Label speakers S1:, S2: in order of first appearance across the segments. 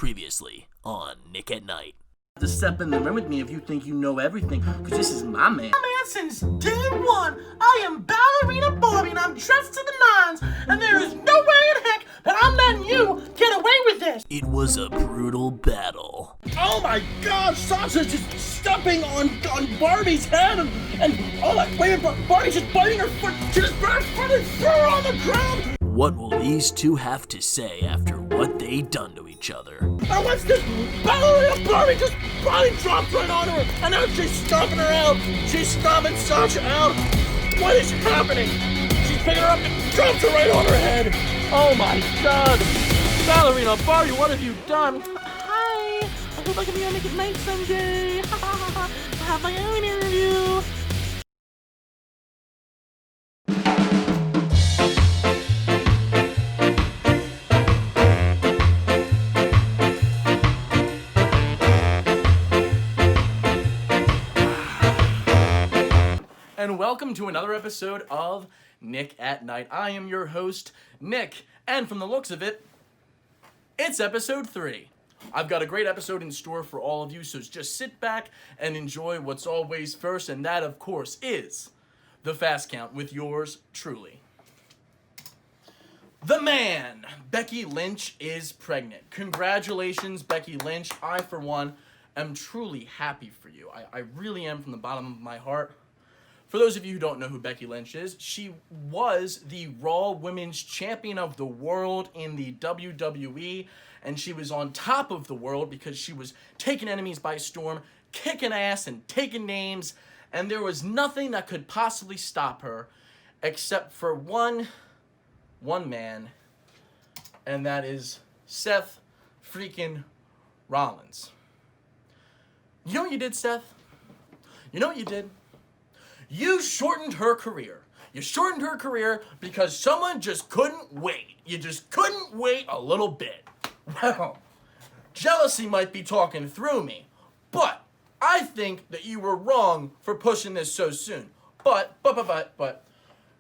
S1: Previously on Nick at Night.
S2: To step in the ring with me if you think you know everything, because this is my man.
S3: Since day one, I am Ballerina Barbie and I'm dressed to the nines, and there is no way in heck that I'm letting you get away with this.
S1: It was a brutal battle.
S2: Oh my God, Sasha's just stepping on Barbie's head and oh my, wait, Barbie's just biting her foot. She just brought her foot and threw her on the ground.
S1: What will these two have to say after what they done to each other?
S2: And what's this? Ballerina Barbie just body dropped right on her, and now she's stomping her out. She's stomping Sasha out. What is happening? She's picking her up and drops her right on her head. Oh my God. Ballerina Barbie, what have you done?
S3: Hi, I hope I can be on Nick at Night someday. I have my own interview.
S2: And welcome to another episode of Nick at Night. I am your host, Nick, and from the looks of it, it's episode 3. I've got a great episode in store for all of you, so just sit back and enjoy what's always first, and that, of course, is the Fast Count with yours truly. The man, Becky Lynch, is pregnant. Congratulations, Becky Lynch. I, for one, am truly happy for you. I really am from the bottom of my heart. For those of you who don't know who Becky Lynch is, she was the Raw Women's Champion of the World in the WWE, and she was on top of the world because she was taking enemies by storm, kicking ass and taking names, and there was nothing that could possibly stop her except for one man, and that is Seth freaking Rollins. You know what you did, Seth? You know what you did? You shortened her career. You shortened her career because someone just couldn't wait. You just couldn't wait a little bit. Well, jealousy might be talking through me, but I think that you were wrong for pushing this so soon. But,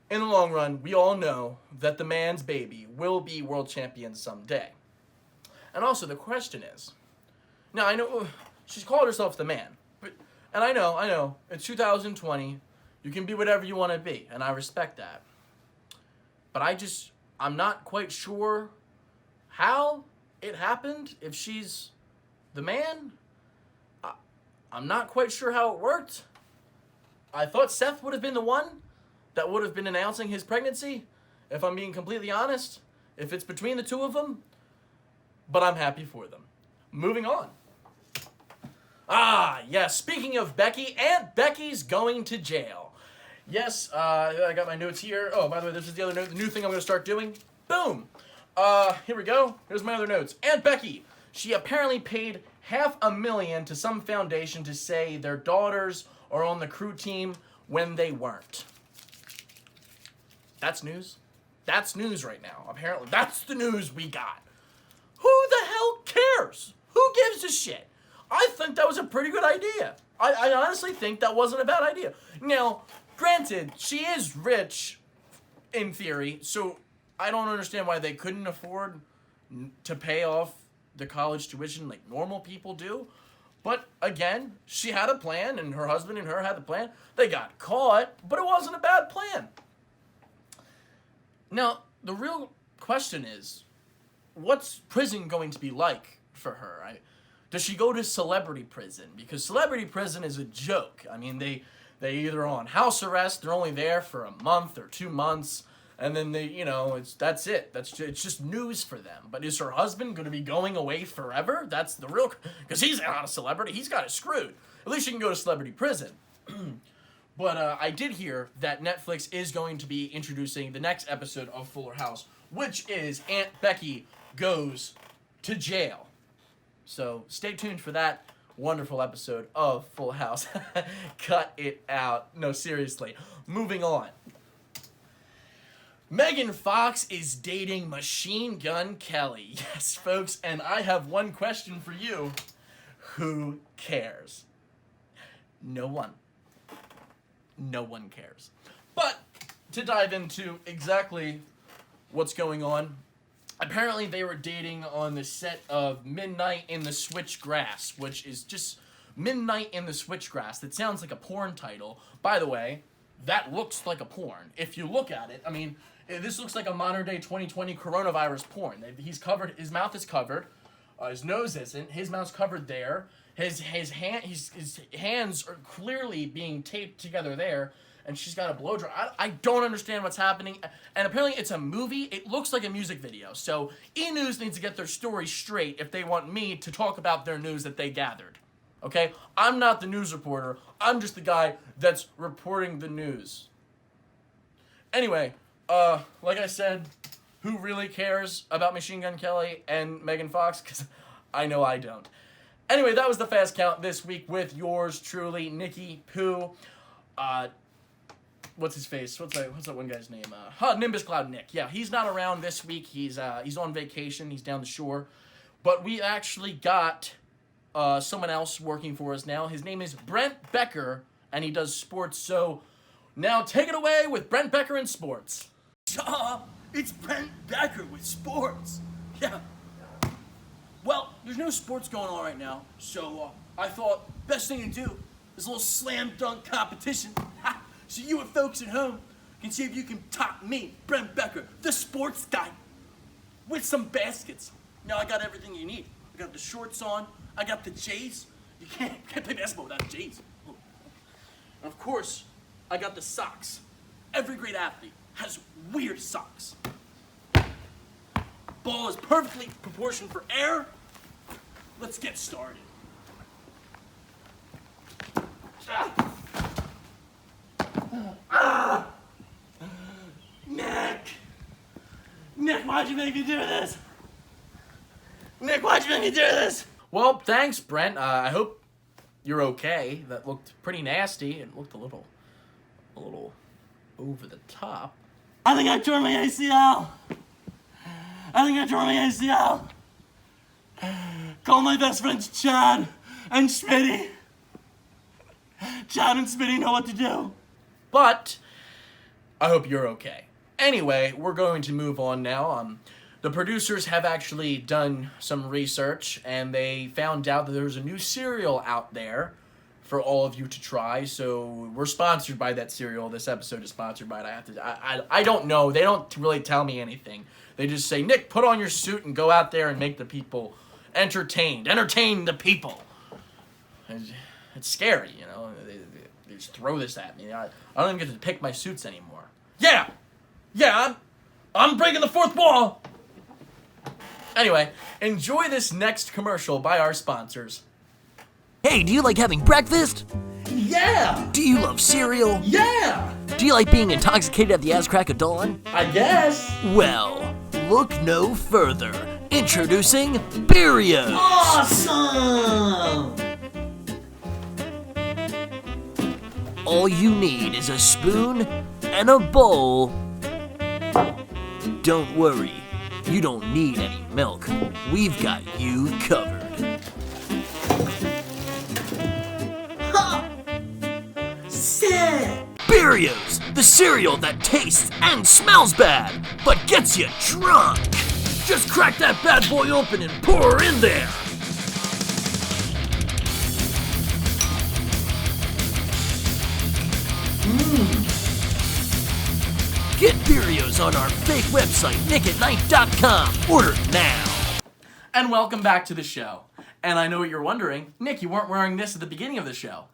S2: in the long run, we all know that the man's baby will be world champion someday. And also, the question is, now I know she's called herself the man, and I know, it's 2020, you can be whatever you want to be, and I respect that. But I'm not quite sure how it happened, if she's the man. I'm not quite sure how it worked. I thought Seth would have been the one that would have been announcing his pregnancy, if I'm being completely honest, if it's between the two of them. But I'm happy for them. Moving on. Yes, speaking of Becky, Aunt Becky's going to jail. Yes, I got my notes here. Oh, by the way, this is the other note, the new thing I'm going to start doing. Boom! Here we go. Here's my other notes. Aunt Becky, she apparently paid $500,000 to some foundation to say their daughters are on the crew team when they weren't. That's news. That's news right now. Apparently, that's the news we got. Who the hell cares? Who gives a shit? I think that was a pretty good idea. I honestly think that wasn't a bad idea. Now, granted, she is rich, in theory, so I don't understand why they couldn't afford to pay off the college tuition like normal people do. But again, she had a plan, and her husband and her had the plan. They got caught, but it wasn't a bad plan. Now, the real question is, what's prison going to be like for her? Does she go to celebrity prison? Because celebrity prison is a joke. I mean, they either are on house arrest, they're only there for a month or 2 months, and then that's it. It's just news for them. But is her husband going to be going away forever? That's the real, because he's not a celebrity. He's got it screwed. At least she can go to celebrity prison. But I did hear that Netflix is going to be introducing the next episode of Fuller House, which is Aunt Becky Goes to Jail. So stay tuned for that wonderful episode of Full House. Cut it out. No, seriously. Moving on. Megan Fox is dating Machine Gun Kelly. Yes, folks, and I have one question for you. Who cares? No one. No one cares. But to dive into exactly what's going on, Apparently they were dating on the set of Midnight in the Switchgrass, which is just Midnight in the Switchgrass. That sounds like a porn title. By the way, that looks like a porn. If you look at it, I mean, this looks like a modern day 2020 coronavirus porn. He's covered, his mouth is covered, his nose isn't, his mouth's covered there, his hands are clearly being taped together there, and she's got a blow dry. I don't understand what's happening, and apparently it's a movie. It looks like a music video, so E! News needs to get their story straight if they want me to talk about their news that they gathered. Okay? I'm not the news reporter. I'm just the guy that's reporting the news. Anyway, like I said, who really cares about Machine Gun Kelly and Megan Fox? Because I know I don't. Anyway, that was the Fast Count this week with yours truly, Nicky Pooh. What's his face? What's that one guy's name? Nimbus Cloud Nick. Yeah, he's not around this week. He's on vacation. He's down the shore. But we actually got someone else working for us now. His name is Brent Becker, and he does sports. So now take it away with Brent Becker in sports.
S4: It's Brent Becker with sports. Yeah. Well, there's no sports going on right now, so I thought best thing to do is a little slam dunk competition. So you folks at home can see if you can top me, Brent Becker, the sports guy, with some baskets. Now I got everything you need. I got the shorts on. I got the J's. You can't play basketball without J's. And of course, I got the socks. Every great athlete has weird socks. Ball is perfectly proportioned for air. Let's get started. Nick, why'd you make me do this? Nick, why'd you make me do this?
S2: Well, thanks, Brent. I hope you're okay. That looked pretty nasty. It looked a little over the top.
S4: I think I tore my ACL. Call my best friends Chad and Smitty. Chad and Smitty know what to do.
S2: But I hope you're okay. Anyway, we're going to move on now. The producers have actually done some research, and they found out that there's a new cereal out there for all of you to try. So we're sponsored by that cereal. This episode is sponsored by it. I don't know. They don't really tell me anything. They just say, Nick, put on your suit and go out there and make the people entertained. Entertain the people. It's scary, you know. They just throw this at me. I don't even get to pick my suits anymore. Yeah, I'm breaking the fourth wall. Anyway, enjoy this next commercial by our sponsors.
S1: Hey, do you like having breakfast?
S4: Yeah!
S1: Do you love cereal?
S4: Yeah!
S1: Do you like being intoxicated at the ass crack of dawn?
S4: I guess.
S1: Well, look no further. Introducing Beerios.
S4: Awesome!
S1: All you need is a spoon and a bowl. Don't worry, you don't need any milk. We've got you covered.
S4: Sick!
S1: Beerios, the cereal that tastes and smells bad, but gets you drunk. Just crack that bad boy open and pour her in there. Get Beerios on our fake website, nickatnight.com. Order now.
S2: And welcome back to the show. And I know what you're wondering. Nick, you weren't wearing this at the beginning of the show.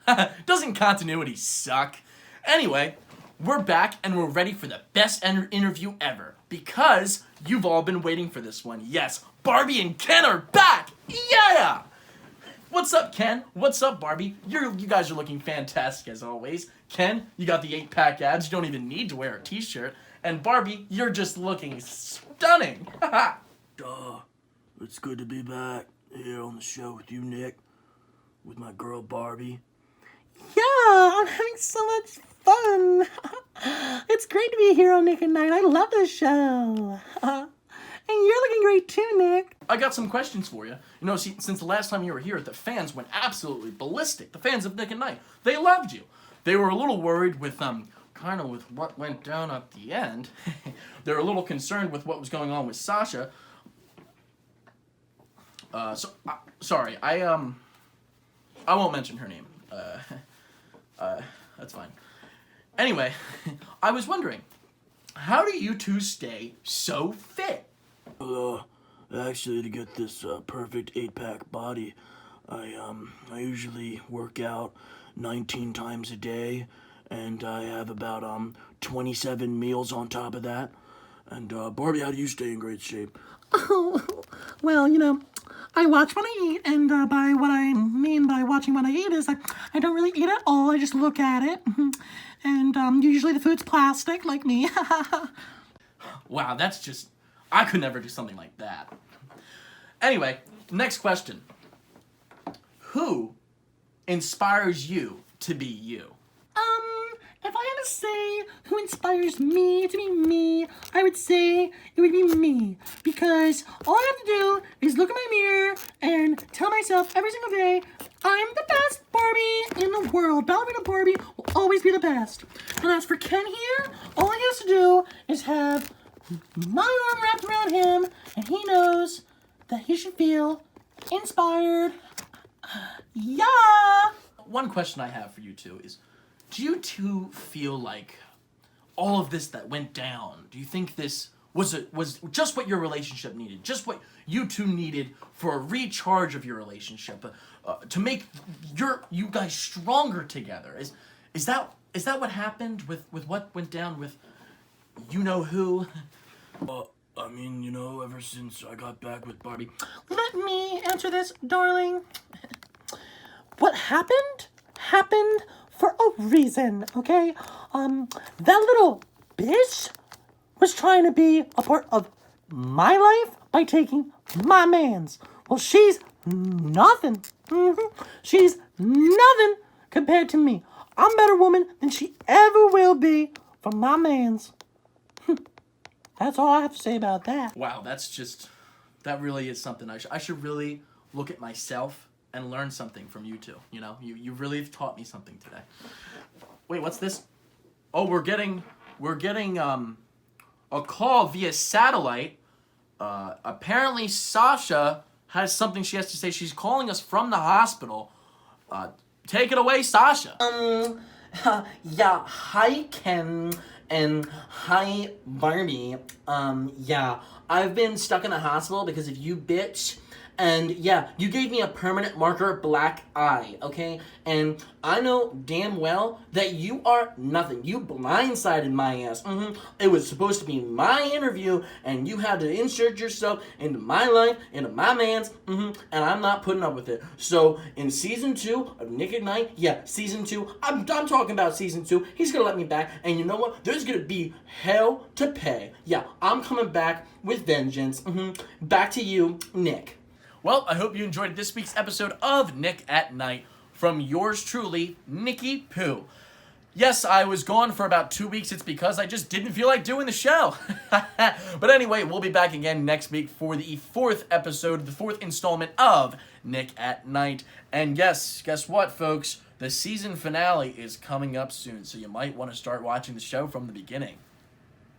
S2: Doesn't continuity suck? Anyway, we're back and we're ready for the best interview ever. Because you've all been waiting for this one. Yes, Barbie and Ken are back! Yeah! What's up, Ken? What's up, Barbie? You guys are looking fantastic as always. Ken, you got the 8-pack abs. You don't even need to wear a t-shirt. And Barbie, you're just looking stunning.
S1: It's good to be back here on the show with you, Nick. With my girl, Barbie.
S3: Yeah, I'm having so much fun. It's great to be here on Nick at Night. I love this show. And you're looking great too, Nick.
S2: I got some questions for you. You know, since the last time you were here, the fans went absolutely ballistic. The fans of Nick at Night. They loved you. They were a little worried with kind of with what went down at the end. They were a little concerned with what was going on with Sasha. Sorry, I won't mention her name. That's fine. Anyway, I was wondering, how do you two stay so fit?
S5: Actually, to get this perfect 8-pack body, I usually work out 19 times a day, and I have about 27 meals on top of that. And Barbie, how do you stay in great shape?
S3: Oh, well, I watch what I eat, and by what I mean by watching what I eat is I don't really eat at all. I just look at it, and usually the food's plastic, like me.
S2: Wow, that's just... I could never do something like that. Anyway, next question. Who inspires you to be you?
S3: If I had to say who inspires me to be me, I would say it would be me. Because all I have to do is look in my mirror and tell myself every single day, I'm the best Barbie in the world. Ballerina Barbie will always be the best. And as for Ken here, all he has to do is have my arm wrapped around him, and he knows that he should feel inspired. Yeah!
S2: One question I have for you two is, do you two feel like all of this that went down, do you think this was just what your relationship needed, just what you two needed for a recharge of your relationship, to make you guys stronger together? Is that what happened with what went down with you know who?
S5: I mean, ever since I got back with Barbie,
S3: Let me answer this, darling. What happened for a reason, okay? That little bitch was trying to be a part of my life by taking my man's. Well, she's nothing. She's nothing compared to me. I'm a better woman than she ever will be for my man's. That's all I have to say about that.
S2: Wow, that really is something. I should really look at myself and learn something from you two. You really have taught me something today. Wait, what's this? Oh, we're getting a call via satellite. Apparently Sasha has something she has to say. She's calling us from the hospital. Take it away, Sasha.
S3: Yeah, hi Ken, and hi Barbie. Yeah, I've been stuck in the hospital because of you, bitch. And yeah, you gave me a permanent marker black eye, okay? And I know damn well that you are nothing. You blindsided my ass. It was supposed to be my interview, and you had to insert yourself into my life, into my man's, and I'm not putting up with it. So in season 2 of Nick at Night, yeah, season 2, I'm talking about season 2. He's gonna let me back, and you know what? There's gonna be hell to pay. Yeah, I'm coming back with vengeance. Back to you, Nick.
S2: Well, I hope you enjoyed this week's episode of Nick at Night from yours truly, Nikki Pooh. Yes, I was gone for about 2 weeks. It's because I just didn't feel like doing the show. But anyway, we'll be back again next week for the 4th episode, the 4th installment of Nick at Night. And yes, guess what, folks? The season finale is coming up soon, so you might want to start watching the show from the beginning.